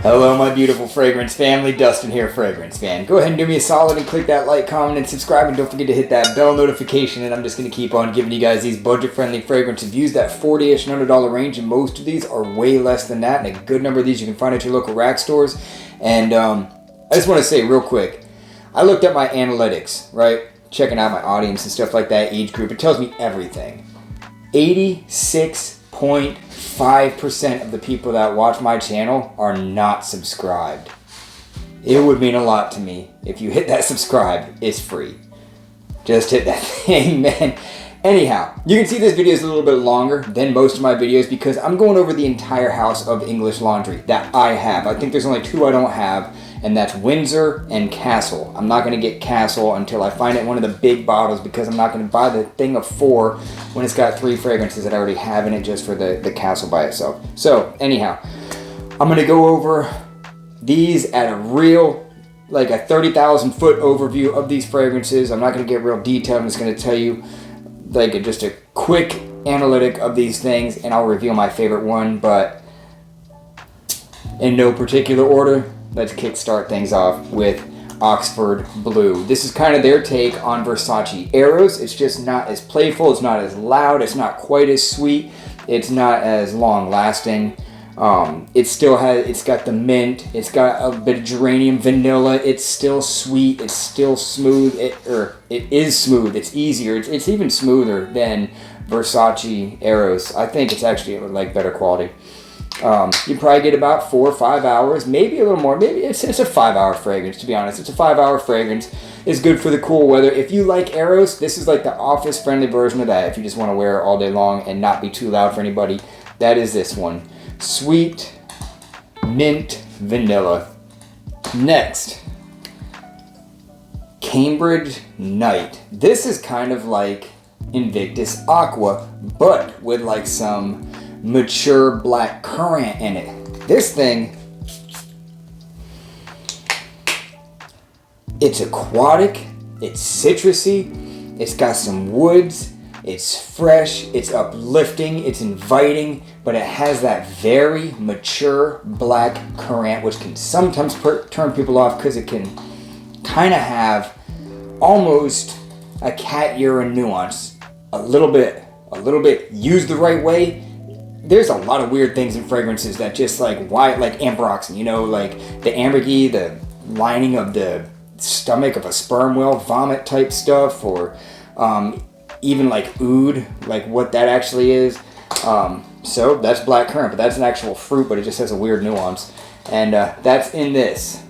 Hello my beautiful fragrance family, Dustin here, fragrance fan. Go ahead and do me a solid and click that like, comment, and subscribe, and don't forget to hit that bell notification, and I'm just going to keep on giving you guys these budget-friendly fragrance reviews. That $40-ish and $100 range, and most of these are way less than that, and a good number of these you can find at your local rack stores. And I just want to say real quick, I looked at my analytics, right? Checking out my audience and stuff like that, age group. It tells me everything. 86.5% of the people that watch my channel are not subscribed. It would mean a lot to me if you hit that subscribe. It's free. Just hit that thing, man. Anyhow, you can see this video is a little bit longer than most of my videos because I'm going over the entire house of English laundry that I have. I think there's only two I don't have, and that's Windsor and Castle. I'm not going to get Castle until I find it one of the big bottles because I'm not going to buy the thing of 4 when it's got 3 fragrances that I already have in it just for the Castle by itself. So anyhow, I'm going to go over these at a real, like a 30,000 foot overview of these fragrances. I'm not going to get real detailed. I'm just going to tell you like just a quick analytic of these things, and I'll reveal my favorite one, but in no particular order. Let's kickstart things off with Oxford Blue. This is kind of their take on Versace Eros. It's just not as playful, it's not as loud, it's not quite as sweet, it's not as long lasting. It's got the mint, it's got a bit of geranium vanilla, it's still sweet, it's still smooth, it is smooth, it's easier, it's even smoother than Versace Eros. I think it's actually like better quality. You probably get about 4 or 5 hours, maybe a little more. Maybe it's a 5-hour fragrance, to be honest. It's a 5-hour fragrance. It's good for the cool weather. If you like Eros, this is like the office-friendly version of that. If you just want to wear it all day long and not be too loud for anybody, that is this one. Sweet mint vanilla. Next, Cambridge Night. This is kind of like Invictus Aqua, but with like some mature black currant in it. This thing, it's aquatic, it's citrusy, it's got some woods, it's fresh, it's uplifting, it's inviting, but it has that very mature black currant, which can sometimes turn people off because it can kind of have almost a cat urine nuance. A little bit used the right way. There's a lot of weird things in fragrances that just like ambroxan, you know, like the ambergris, the lining of the stomach of a sperm whale, vomit type stuff, or even like oud, like what that actually is. So that's black currant, but that's an actual fruit, but it just has a weird nuance, and that's in this.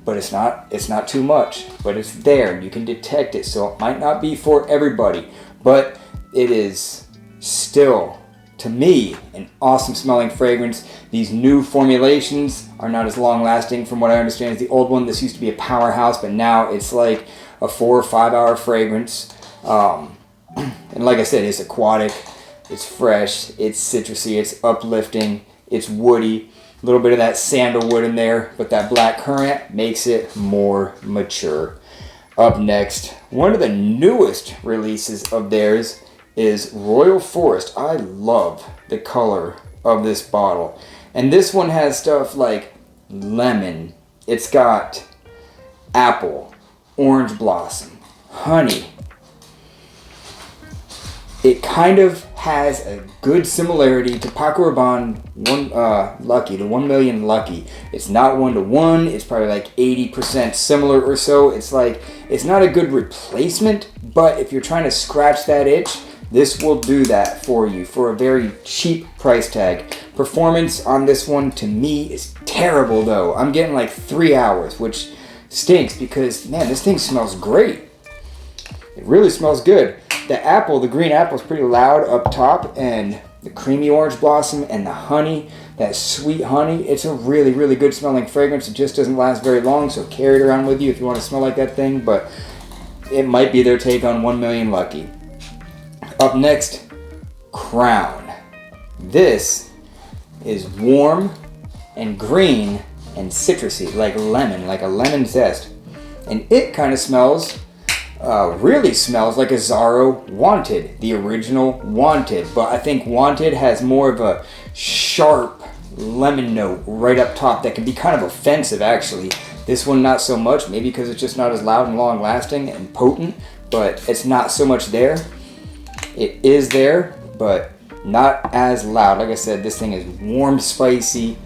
But it's not too much, but it's there and you can detect it. So it might not be for everybody, but it is still, to me, an awesome smelling fragrance. These new formulations are not as long lasting from what I understand as the old one. This used to be a powerhouse, but now it's like a 4 or 5 hour fragrance. And like I said, it's aquatic, it's fresh, it's citrusy, it's uplifting, it's woody. A little bit of that sandalwood in there, but that black currant makes it more mature. Up next, one of the newest releases of theirs is Royal Forest. I love the color of this bottle. And this one has stuff like lemon. It's got apple, orange blossom, honey. It kind of has a good similarity to Paco Rabanne Lucky, the 1 Million Lucky. It's not 1-to-1. It's probably like 80% similar or so. It's like, it's not a good replacement, but if you're trying to scratch that itch, this will do that for you for a very cheap price tag. Performance on this one to me is terrible though. I'm getting like 3 hours, which stinks because, man, this thing smells great. It really smells good. The apple, the green apple is pretty loud up top, and the creamy orange blossom and the honey, that sweet honey, it's a really, really good smelling fragrance. It just doesn't last very long, so carry it around with you if you want to smell like that thing, but it might be their take on 1 Million Lucky. Up next, Crown. This is warm and green and citrusy, like lemon, like a lemon zest. And it kind of smells, really smells like a Zaro Wanted, the original Wanted. But I think Wanted has more of a sharp lemon note right up top that can be kind of offensive actually. This one not so much, maybe because it's just not as loud and long lasting and potent, but it's not so much there. It is there, but not as loud. Like I said, this thing is warm, spicy,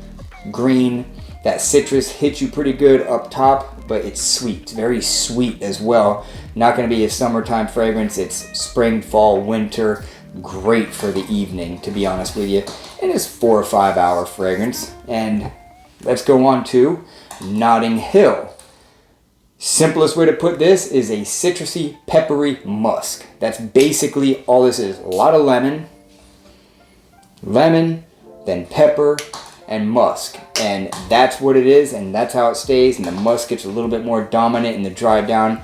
green. That citrus hits you pretty good up top, but it's sweet. It's very sweet as well. Not going to be a summertime fragrance. It's spring, fall, winter. Great for the evening, to be honest with you. And it's 4 or 5 hour fragrance. And let's go on to Notting Hill. Simplest way to put this is a citrusy, peppery musk. That's basically all this is. A lot of lemon, then pepper, and musk. And that's what it is, and that's how it stays. And the musk gets a little bit more dominant in the dry down.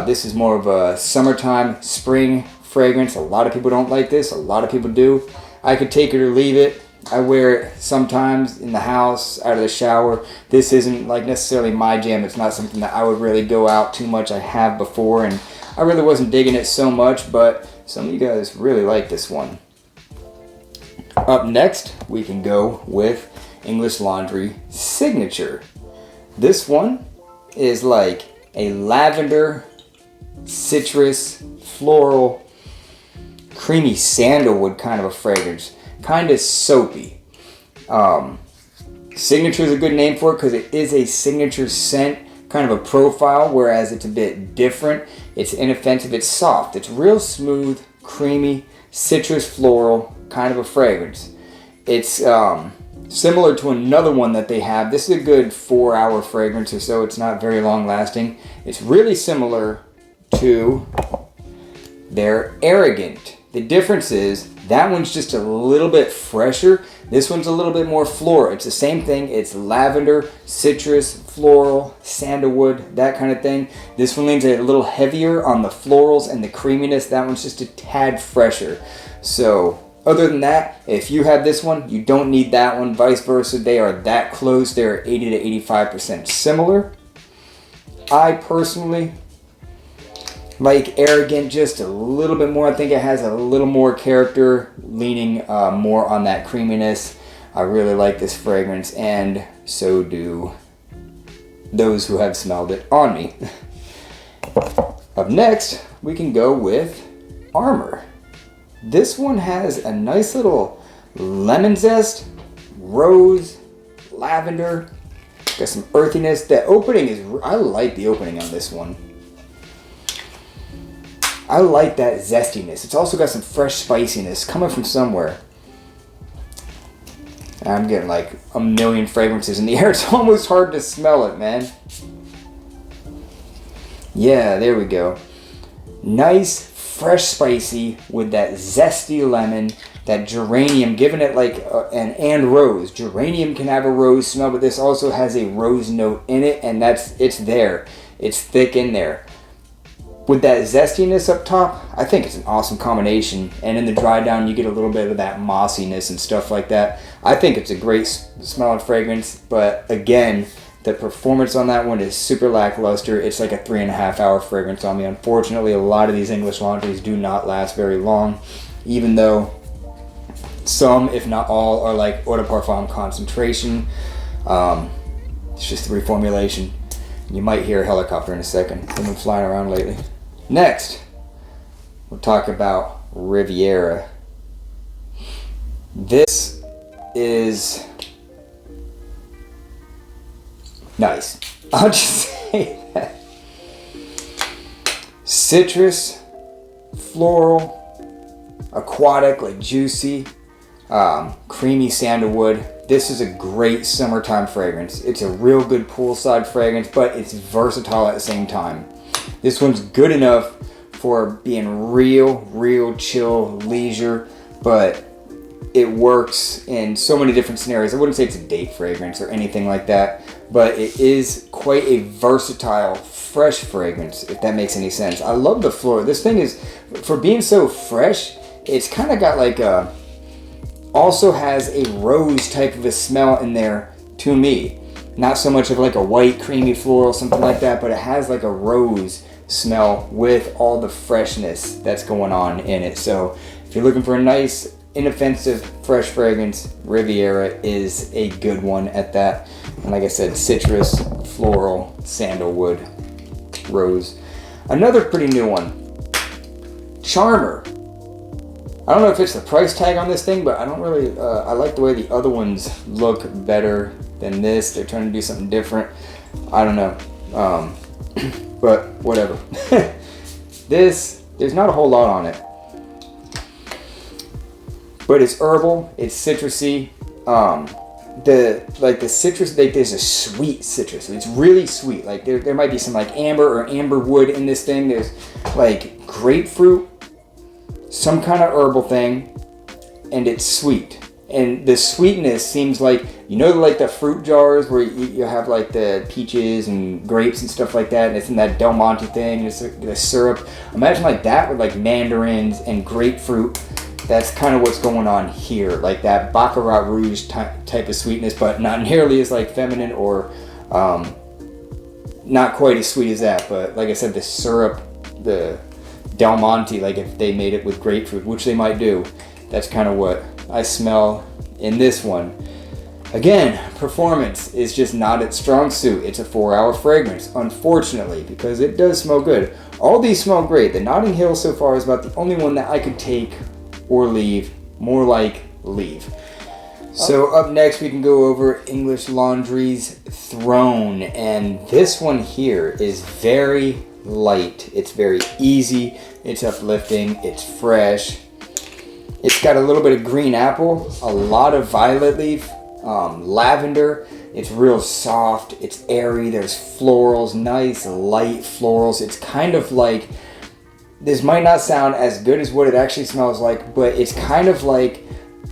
This is more of a summertime, spring fragrance. A lot of people don't like this. A lot of people do. I could take it or leave it. I wear it sometimes in the house, out of the shower. This isn't like necessarily my jam. It's not something that I would really go out too much. I have before, and I really wasn't digging it so much, but some of you guys really like this one. Up next, we can go with English Laundry Signature. This one is like a lavender, citrus, floral, creamy sandalwood kind of a fragrance. Kind of soapy. Signature is a good name for it because it is a signature scent, kind of a profile, whereas it's a bit different. It's inoffensive, it's soft, it's real smooth, creamy, citrus, floral, kind of a fragrance. It's similar to another one that they have. This is a good 4 hour fragrance or so. It's not very long lasting. It's really similar to their Arrogant. The difference is that one's just a little bit fresher. This one's a little bit more floral. It's the same thing. It's lavender, citrus, floral, sandalwood, that kind of thing. This one leans a little heavier on the florals and the creaminess. That one's just a tad fresher. So other than that, if you have this one, you don't need that one. Vice versa, they are that close. They're 80 to 85% similar. I personally like Arrogant just a little bit more. I think it has a little more character, leaning more on that creaminess. I really like this fragrance, and so do those who have smelled it on me. Up next, we can go with Armor. This one has a nice little lemon zest, rose, lavender, got some earthiness. The opening is, I like the opening on this one. I like that zestiness. It's also got some fresh spiciness coming from somewhere. I'm getting like a million fragrances in the air. It's almost hard to smell it, man. Yeah, there we go. Nice, fresh, spicy with that zesty lemon, that geranium, giving it like and rose. Geranium can have a rose smell, but this also has a rose note in it, and it's there. It's thick in there. With that zestiness up top, I think it's an awesome combination. And in the dry down, you get a little bit of that mossiness and stuff like that. I think it's a great smelling fragrance, but again, the performance on that one is super lackluster. It's like a 3.5 hour fragrance on me. Unfortunately, a lot of these English laundries do not last very long, even though some, if not all, are like Eau de Parfum concentration. It's just the reformulation. You might hear a helicopter in a second. They've been flying around lately. Next, we'll talk about Riviera. This is nice. I'll just say that. Citrus, floral, aquatic, like juicy, creamy sandalwood. This is a great summertime fragrance. It's a real good poolside fragrance, but it's versatile at the same time. This one's good enough for being real chill leisure, but it works in so many different scenarios. I wouldn't say it's a date fragrance or anything like that, but it is quite a versatile, fresh fragrance, if that makes any sense. I love the floral. This thing is, for being so fresh, it's kind of got like a, also has a rose type of a smell in there to me. Not so much of like a white creamy floral, something like that, but it has like a rose smell with all the freshness that's going on in it. So if you're looking for a nice inoffensive, fresh fragrance, Riviera is a good one at that. And like I said, citrus, floral, sandalwood, rose. Another pretty new one, Charmer. I don't know if it's the price tag on this thing, but I don't really, I like the way the other ones look better than this. They're trying to do something different. I don't know. But whatever. There's not a whole lot on it. But it's herbal, it's citrusy. The citrus, like there's a sweet citrus. It's really sweet. Like there might be some like amber or amber wood in this thing. There's like grapefruit, some kind of herbal thing, and it's sweet. And the sweetness seems like, you know, like the fruit jars where you have like the peaches and grapes and stuff like that, and it's in that Del Monte thing, it's the syrup. Imagine like that with like mandarins and grapefruit. That's kind of what's going on here, like that Baccarat Rouge type of sweetness, but not nearly as like feminine or not quite as sweet as that. But like I said, the syrup, the Del Monte, like if they made it with grapefruit, which they might do, that's kind of what I smell in this one. Again, performance is just not its strong suit. It's a 4-hour fragrance, unfortunately, because it does smell good. All these smell great. The Notting Hill so far is about the only one that I could take or leave, more like leave. So up next we can go over English Laundry's Throne, and this one here is very light. It's very easy, it's uplifting, it's fresh. It's got a little bit of green apple, a lot of violet leaf, lavender. It's real soft, it's airy, there's florals, nice light florals. It's kind of like, this might not sound as good as what it actually smells like, but it's kind of like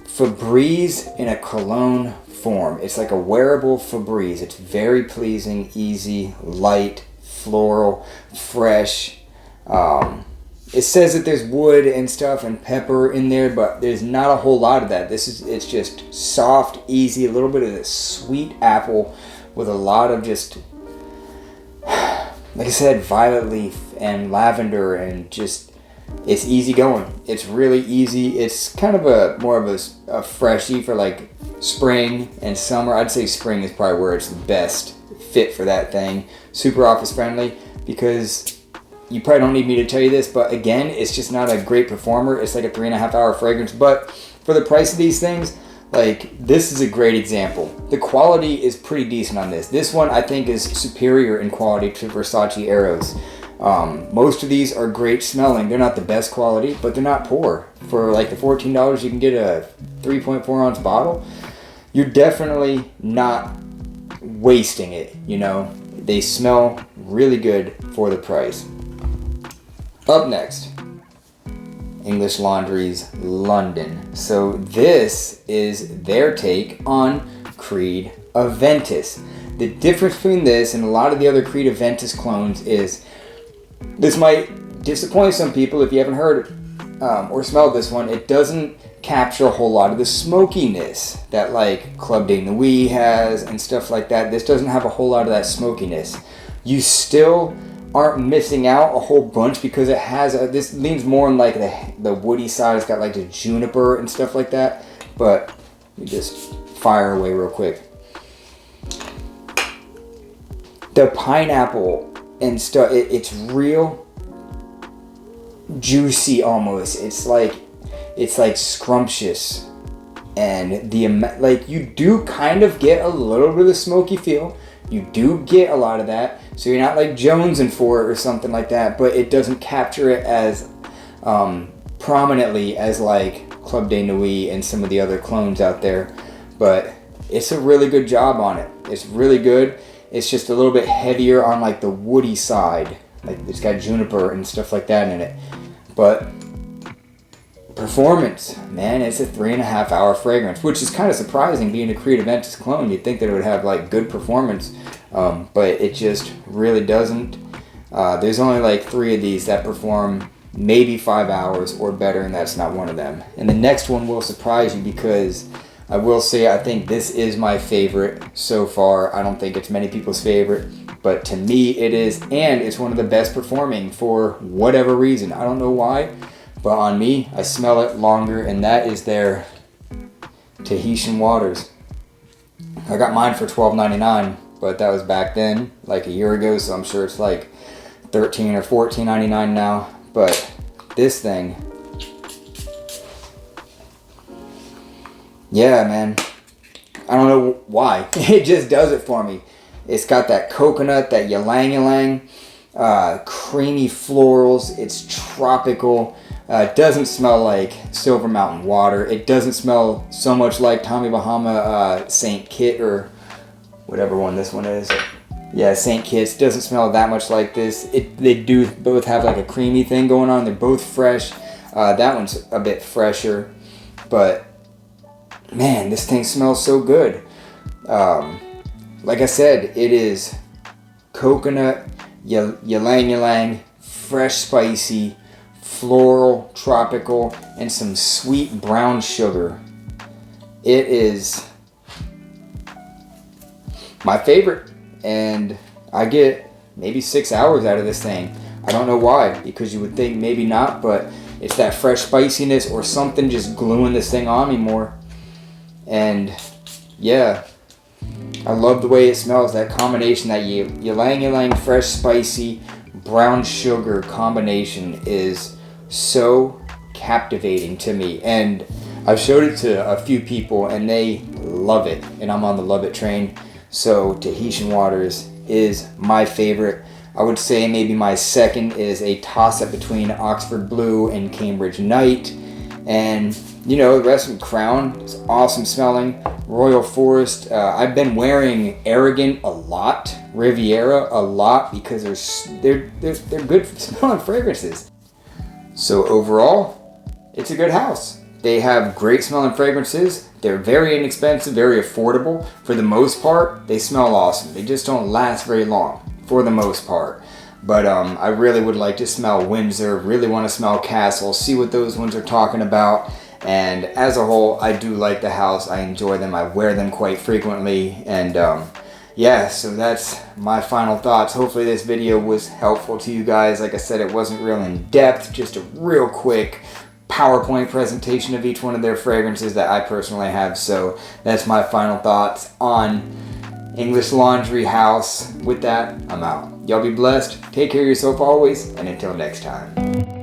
Febreze in a cologne form. It's like a wearable Febreze. It's very pleasing, easy, light, floral, fresh. It says that there's wood and stuff and pepper in there, but there's not a whole lot of that. It's just soft, easy, a little bit of this sweet apple with a lot of just, like I said, violet leaf and lavender, and just, it's easy going. It's really easy. It's kind of more of a freshie for like spring and summer. I'd say spring is probably where it's the best fit for that thing. Super office friendly, because you probably don't need me to tell you this, but again, it's just not a great performer. It's like a 3.5-hour fragrance, but for the price of these things, like, this is a great example. The quality is pretty decent on this. This one I think is superior in quality to Versace Eros. Most of these are great smelling. They're not the best quality, but they're not poor. For like the $14 you can get a 3.4 ounce bottle. You're definitely not wasting it, you know. They smell really good for the price. Up next, English Laundry's London. So this is their take on Creed Ventus. The difference between this and a lot of the other Creed Ventus clones is, this might disappoint some people if you haven't heard or smelled this one. It doesn't capture a whole lot of the smokiness that like Club de Nuit has and stuff like that. This doesn't have a whole lot of that smokiness. You still aren't missing out a whole bunch because it has this leans more on like the woody side. It's got like the juniper and stuff like that, but you just fire away real quick. The pineapple and stuff, it's real juicy almost. It's like scrumptious, and like you do kind of get a little bit of the smoky feel. You do get a lot of that, so you're not like jonesing for it or something like that, but it doesn't capture it as prominently as like Club de Nuit and some of the other clones out there. But it's a really good job on it. It's really good. It's just a little bit heavier on like the woody side. Like it's got juniper and stuff like that in it. But performance, man, it's a 3.5-hour fragrance, which is kind of surprising being a Creed Ventus clone. You'd think that it would have like good performance, but it just really doesn't. There's only like 3 of these that perform maybe 5 hours or better, and that's not one of them. And the next one will surprise you, because I will say I think this is my favorite so far. I don't think it's many people's favorite, but to me it is, and it's one of the best performing for whatever reason. I don't know why, But on me, I smell it longer, and that is their Tahan Waters. I got mine for $12.99, but that was back then, like a year ago, so I'm sure it's like $13 or $14.99 now. But this thing, yeah, man, I don't know why. It just does it for me. It's got that coconut, that ylang-ylang, creamy florals. It's tropical. It doesn't smell like Silver Mountain water. It doesn't smell so much like Tommy Bahama St. Kitts, or whatever one this one is. Yeah, St. Kitts. Doesn't smell that much like this. They do both have like a creamy thing going on. They're both fresh. That one's a bit fresher. But, man, this thing smells so good. Like I said, it is coconut, ylang-ylang, fresh, spicy, floral, tropical, and some sweet brown sugar. It is my favorite, and I get maybe 6 hours out of this thing. I don't know why, because you would think maybe not, but it's that fresh spiciness or something just gluing this thing on me more. And yeah, I love the way it smells. That combination, that ylang-ylang, fresh, spicy, brown sugar combination is so captivating to me. And I've showed it to a few people and they love it. And I'm on the love it train. So Tahan Waters is my favorite. I would say maybe my second is a toss-up between Oxford Blue and Cambridge Night. And, you know, the rest of Crown is awesome smelling. Royal Forest. I've been wearing Arrogant a lot. Riviera a lot because they're good smelling fragrances. So overall, it's a good house. They have great smelling fragrances. They're very inexpensive, very affordable. For the most part, they smell awesome. They just don't last very long, for the most part. But I really would like to smell Windsor, really want to smell Castle, see what those ones are talking about. And as a whole, I do like the house. I enjoy them. I wear them quite frequently. And yeah, so that's my final thoughts. Hopefully this video was helpful to you guys. Like I said, it wasn't real in depth, just a real quick PowerPoint presentation of each one of their fragrances that I personally have. So that's my final thoughts on English Laundry House. With that, I'm out. Y'all be blessed. Take care of yourself always, and until next time.